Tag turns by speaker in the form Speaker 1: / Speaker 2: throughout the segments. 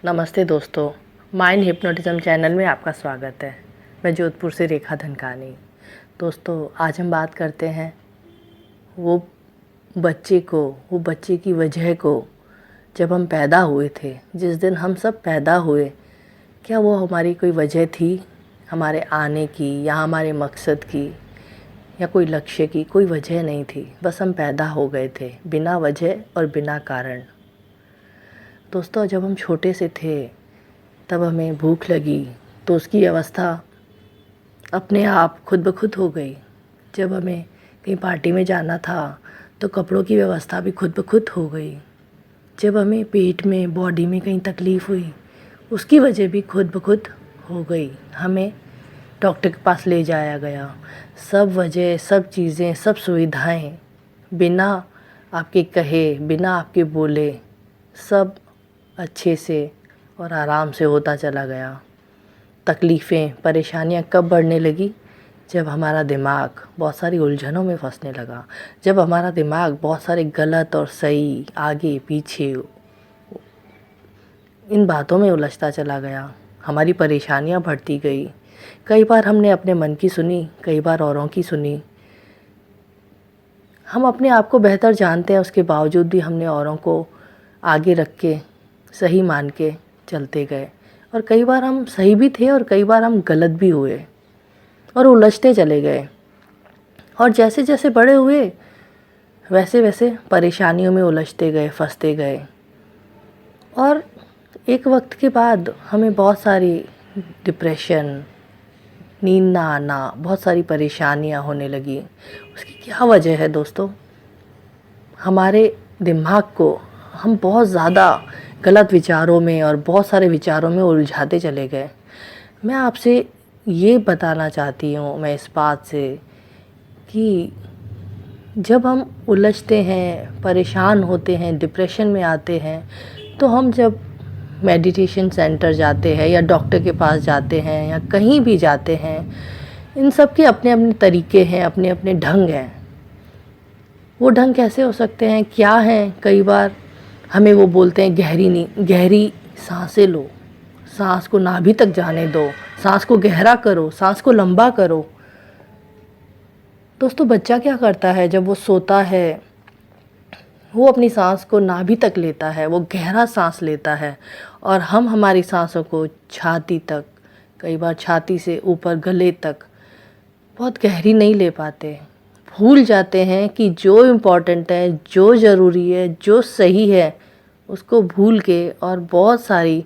Speaker 1: नमस्ते दोस्तों, mind hypnotism channel में आपका स्वागत है। मैं जोधपुर से रेखा धनकानी। दोस्तों, आज हम बात करते हैं वो बच्चे की वजह को। जब हम पैदा हुए थे, जिस दिन हम सब पैदा हुए, क्या वो हमारी कोई वजह थी हमारे आने की, या हमारे मकसद की, या कोई लक्ष्य की? कोई वजह नहीं थी, बस हम पैदा हो गए थे बिना वजह और बिना कारण। दोस्तों, जब हम छोटे से थे तब हमें भूख लगी तो उसकी व्यवस्था अपने आप खुद ब खुद हो गई। जब हमें कहीं पार्टी में जाना था तो कपड़ों की व्यवस्था भी खुद ब खुद हो गई। जब हमें पेट में, बॉडी में कहीं तकलीफ़ हुई, उसकी वजह भी खुद ब खुद हो गई। हमें डॉक्टर के पास ले जाया गया। सब वजह, सब चीज़ें, सब सुविधाएं बिना आपके कहे, बिना आपके बोले, सब अच्छे से और आराम से होता चला गया। तकलीफ़ें, परेशानियां कब बढ़ने लगी? जब हमारा दिमाग बहुत सारी उलझनों में फंसने लगा। जब हमारा दिमाग बहुत सारे गलत और सही, आगे पीछे इन बातों में उलझता चला गया, हमारी परेशानियां बढ़ती गई। कई बार हमने अपने मन की सुनी, कई बार औरों की सुनी। हम अपने आप को बेहतर जानते हैं, उसके बावजूद भी हमने औरों को आगे रख के, सही मान के चलते गए। और कई बार हम सही भी थे और कई बार हम गलत भी हुए और उलझते चले गए। और जैसे जैसे बड़े हुए वैसे वैसे परेशानियों में उलझते गए, फंसते गए। और एक वक्त के बाद हमें बहुत सारी डिप्रेशन, नींद ना आना, बहुत सारी परेशानियां होने लगी। उसकी क्या वजह है दोस्तों? हमारे दिमाग को हम बहुत ज़्यादा गलत विचारों में और बहुत सारे विचारों में उलझाते चले गए। मैं आपसे ये बताना चाहती हूँ, मैं इस बात से, कि जब हम उलझते हैं, परेशान होते हैं, डिप्रेशन में आते हैं, तो हम जब मेडिटेशन सेंटर जाते हैं या डॉक्टर के पास जाते हैं या कहीं भी जाते हैं, इन सब के अपने अपने तरीके हैं, अपने अपने ढंग हैं। वो ढंग कैसे हो सकते हैं, क्या हैं? कई बार हमें वो बोलते हैं गहरी सांसें लो, सांस को नाभि तक जाने दो, सांस को गहरा करो, सांस को लंबा करो। दोस्तों, बच्चा क्या करता है जब वो सोता है? वो अपनी सांस को नाभि तक लेता है, वो गहरा सांस लेता है। और हम हमारी सांसों को छाती तक, कई बार छाती से ऊपर गले तक बहुत गहरी नहीं ले पाते। भूल जाते हैं कि जो इम्पोर्टेंट है, जो ज़रूरी है, जो सही है, उसको भूल के और बहुत सारी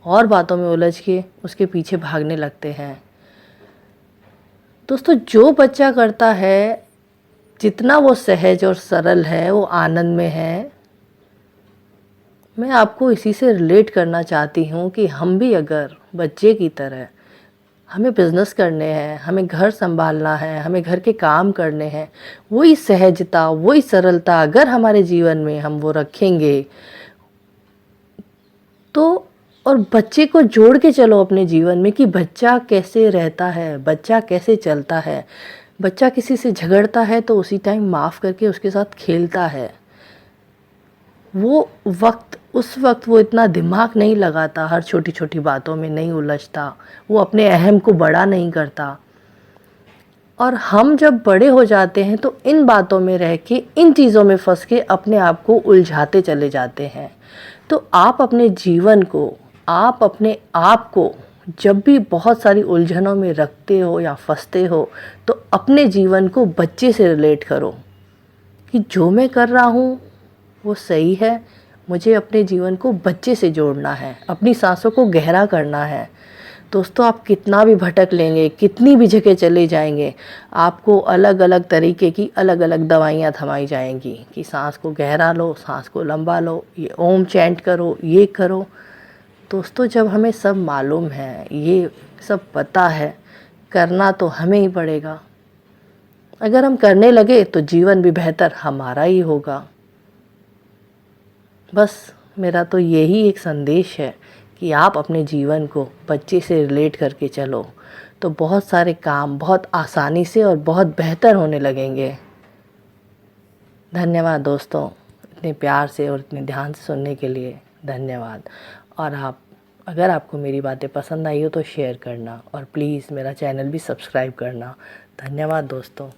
Speaker 1: और बातों में उलझ के उसके पीछे भागने लगते हैं। दोस्तों, जो बच्चा करता है, जितना वो सहज और सरल है, वो आनंद में है। मैं आपको इसी से रिलेट करना चाहती हूँ कि हम भी अगर बच्चे की तरह, हमें बिज़नेस करने हैं, हमें घर संभालना है, हमें घर के काम करने हैं, वही सहजता, वही सरलता अगर हमारे जीवन में हम वो रखेंगे तो, और बच्चे को जोड़ के चलो अपने जीवन में कि बच्चा कैसे रहता है, बच्चा कैसे चलता है। बच्चा किसी से झगड़ता है तो उसी टाइम माफ़ करके उसके साथ खेलता है। उस वक्त वो इतना दिमाग नहीं लगाता, हर छोटी छोटी बातों में नहीं उलझता, वो अपने अहम को बड़ा नहीं करता। और हम जब बड़े हो जाते हैं तो इन बातों में रह के, इन चीज़ों में फंस के अपने आप को उलझाते चले जाते हैं। तो आप अपने जीवन को, आप अपने आप को जब भी बहुत सारी उलझनों में रखते हो या फंसते हो, तो अपने जीवन को बच्चे से रिलेट करो कि जो मैं कर रहा हूँ वो सही है। मुझे अपने जीवन को बच्चे से जोड़ना है, अपनी सांसों को गहरा करना है। दोस्तों, आप कितना भी भटक लेंगे, कितनी भी जगह चले जाएंगे, आपको अलग अलग तरीके की अलग अलग दवाइयाँ थमाई जाएंगी कि सांस को गहरा लो, सांस को लंबा लो, ये ओम चैंट करो, ये करो। दोस्तों, जब हमें सब मालूम है, ये सब पता है, करना तो हमें ही पड़ेगा। अगर हम करने लगे तो जीवन भी बेहतर हमारा ही होगा। बस मेरा तो यही एक संदेश है कि आप अपने जीवन को बच्चे से रिलेट करके चलो, तो बहुत सारे काम बहुत आसानी से और बहुत बेहतर होने लगेंगे। धन्यवाद दोस्तों, इतने प्यार से और इतने ध्यान से सुनने के लिए धन्यवाद। और आप अगर आपको मेरी बातें पसंद आई हो तो शेयर करना और प्लीज़ मेरा चैनल भी सब्सक्राइब करना। धन्यवाद दोस्तों।